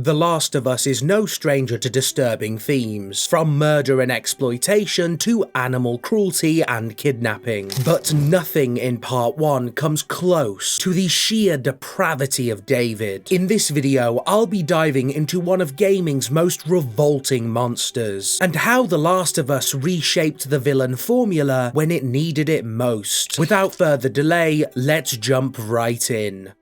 The Last of Us is no stranger to disturbing themes, from murder and exploitation to animal cruelty and kidnapping. But nothing in Part 1 comes close to the sheer depravity of David. In this video, I'll be diving into one of gaming's most revolting monsters, and how The Last of Us reshaped the villain formula when it needed it most. Without further delay, let's jump right in.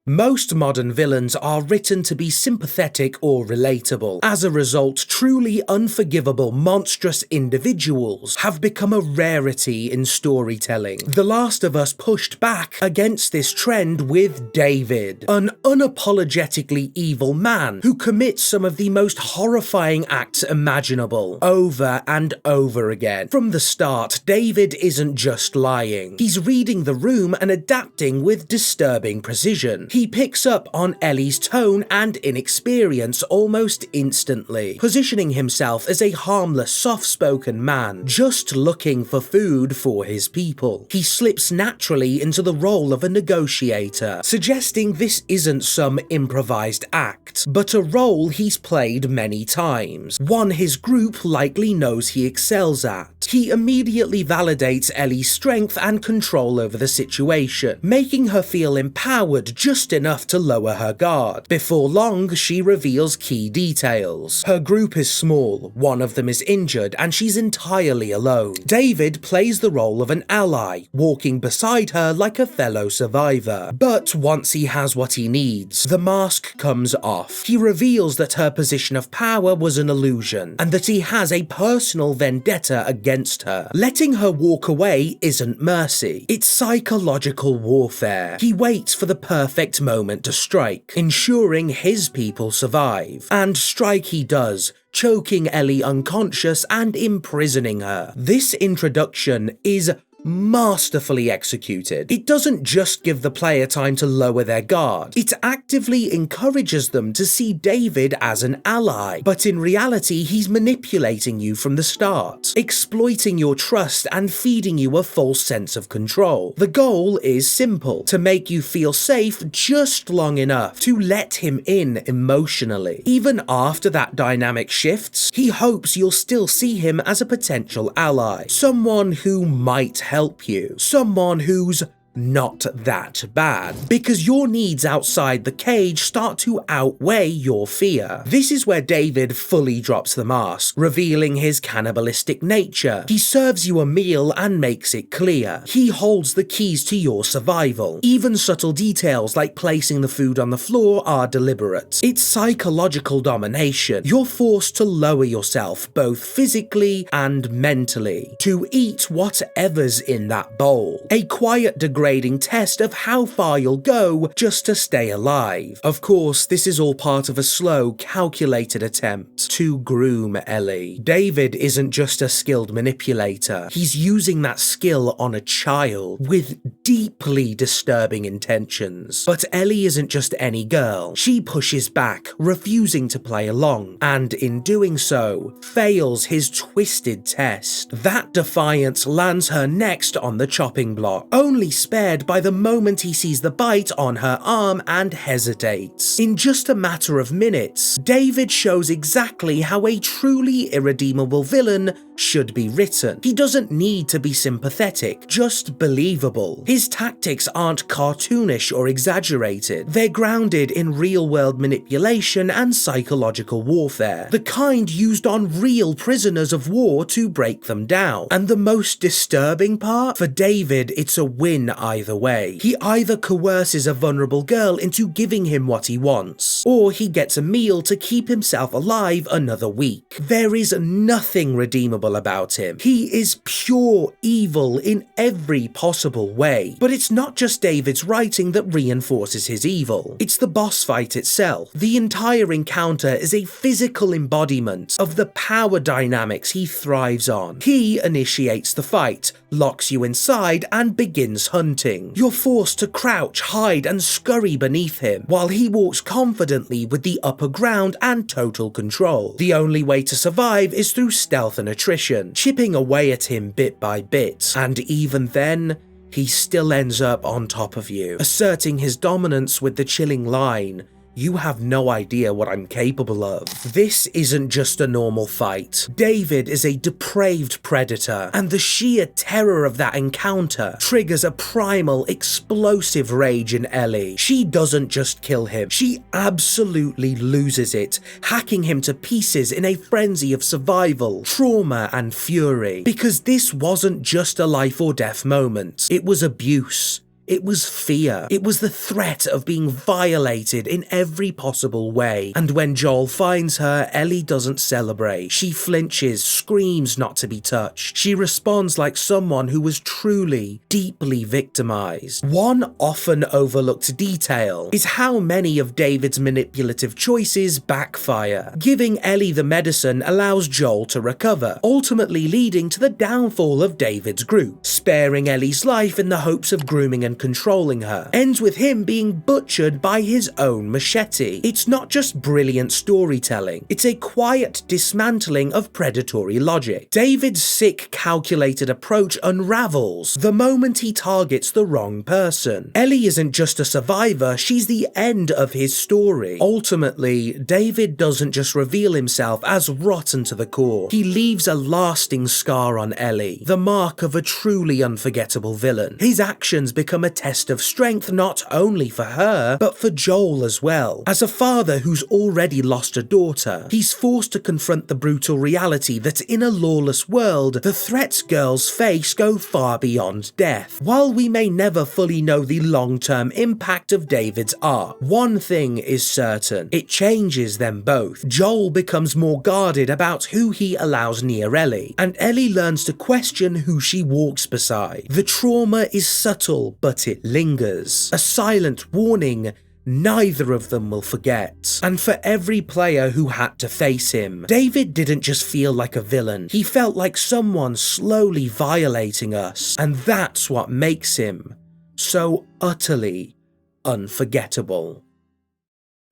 Most modern villains are written to be sympathetic or relatable. As a result, truly unforgivable, monstrous individuals have become a rarity in storytelling. The Last of Us pushed back against this trend with David, an unapologetically evil man who commits some of the most horrifying acts imaginable, over and over again. From the start, David isn't just lying. He's reading the room and adapting with disturbing precision. He picks up on Ellie's tone and inexperience almost instantly, positioning himself as a harmless, soft-spoken man, just looking for food for his people. He slips naturally into the role of a negotiator, suggesting this isn't some improvised act, but a role he's played many times, one his group likely knows he excels at. He immediately validates Ellie's strength and control over the situation, making her feel empowered just enough to lower her guard. Before long, she reveals key details. Her group is small, one of them is injured, and she's entirely alone. David plays the role of an ally, walking beside her like a fellow survivor. But once he has what he needs, the mask comes off. He reveals that her position of power was an illusion, and that he has a personal vendetta against her. Letting her walk away isn't mercy, it's psychological warfare. He waits for the perfect moment to strike, ensuring his people survive. And strike he does, choking Ellie unconscious and imprisoning her. This introduction is masterfully executed. It doesn't just give the player time to lower their guard, it actively encourages them to see David as an ally, but in reality he's manipulating you from the start, exploiting your trust and feeding you a false sense of control. The goal is simple: to make you feel safe just long enough to let him in emotionally. Even after that dynamic shifts, he hopes you'll still see him as a potential ally, someone who might help you, someone who's not that bad, because your needs outside the cage start to outweigh your fear. This is where David fully drops the mask, revealing his cannibalistic nature. He serves you a meal and makes it clear he holds the keys to your survival. Even subtle details like placing the food on the floor are deliberate. It's psychological domination. You're forced to lower yourself, both physically and mentally, to eat whatever's in that bowl. A quiet degrading test of how far you'll go just to stay alive. Of course, this is all part of a slow, calculated attempt to groom Ellie. David isn't just a skilled manipulator, he's using that skill on a child with deeply disturbing intentions. But Ellie isn't just any girl. She pushes back, refusing to play along, and in doing so, fails his twisted test. That defiance lands her next on the chopping block, only spared by the moment he sees the bite on her arm and hesitates. In just a matter of minutes, David shows exactly how a truly irredeemable villain should be written. He doesn't need to be sympathetic, just believable. His tactics aren't cartoonish or exaggerated. They're grounded in real-world manipulation and psychological warfare, the kind used on real prisoners of war to break them down. And the most disturbing part? For David, it's a win either way. He either coerces a vulnerable girl into giving him what he wants, or he gets a meal to keep himself alive another week. There is nothing redeemable about him. He is pure evil in every possible way. But it's not just David's writing that reinforces his evil. It's the boss fight itself. The entire encounter is a physical embodiment of the power dynamics he thrives on. He initiates the fight, locks you inside, and begins hunting. You're forced to crouch, hide, and scurry beneath him, while he walks confidently with the upper ground and total control. The only way to survive is through stealth and attrition, chipping away at him bit by bit. And even then, he still ends up on top of you, asserting his dominance with the chilling line, You have no idea what I'm capable of. This isn't just a normal fight. David is a depraved predator, and the sheer terror of that encounter triggers a primal, explosive rage in Ellie. She doesn't just kill him, she absolutely loses it, hacking him to pieces in a frenzy of survival, trauma, and fury. Because this wasn't just a life or death moment, it was abuse. It was fear. It was the threat of being violated in every possible way. And when Joel finds her, Ellie doesn't celebrate. She flinches, screams not to be touched. She responds like someone who was truly, deeply victimized. One often overlooked detail is how many of David's manipulative choices backfire. Giving Ellie the medicine allows Joel to recover, ultimately leading to the downfall of David's group. Sparing Ellie's life in the hopes of grooming and controlling her ends with him being butchered by his own machete. It's not just brilliant storytelling, it's a quiet dismantling of predatory logic. David's sick, calculated approach unravels the moment he targets the wrong person. Ellie isn't just a survivor, she's the end of his story. Ultimately, David doesn't just reveal himself as rotten to the core, he leaves a lasting scar on Ellie, the mark of a truly unforgettable villain. His actions become a test of strength not only for her, but for Joel as well. As a father who's already lost a daughter, he's forced to confront the brutal reality that in a lawless world, the threats girls face go far beyond death. While we may never fully know the long-term impact of David's arc, one thing is certain, it changes them both. Joel becomes more guarded about who he allows near Ellie, and Ellie learns to question who she walks beside. The trauma is subtle, but it lingers. A silent warning neither of them will forget. And for every player who had to face him, David didn't just feel like a villain, he felt like someone slowly violating us, and that's what makes him so utterly unforgettable.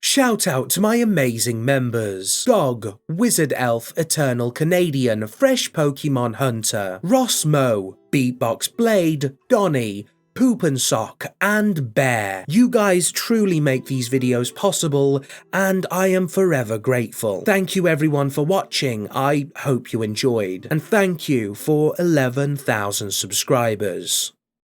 Shout out to my amazing members: Gog, Wizard Elf, Eternal Canadian, Fresh Pokemon Hunter, Ross Moe, Beatbox Blade, Donnie, Poop and Sock, and Bear. You guys truly make these videos possible, and I am forever grateful. Thank you everyone for watching, I hope you enjoyed, and thank you for 11,000 subscribers.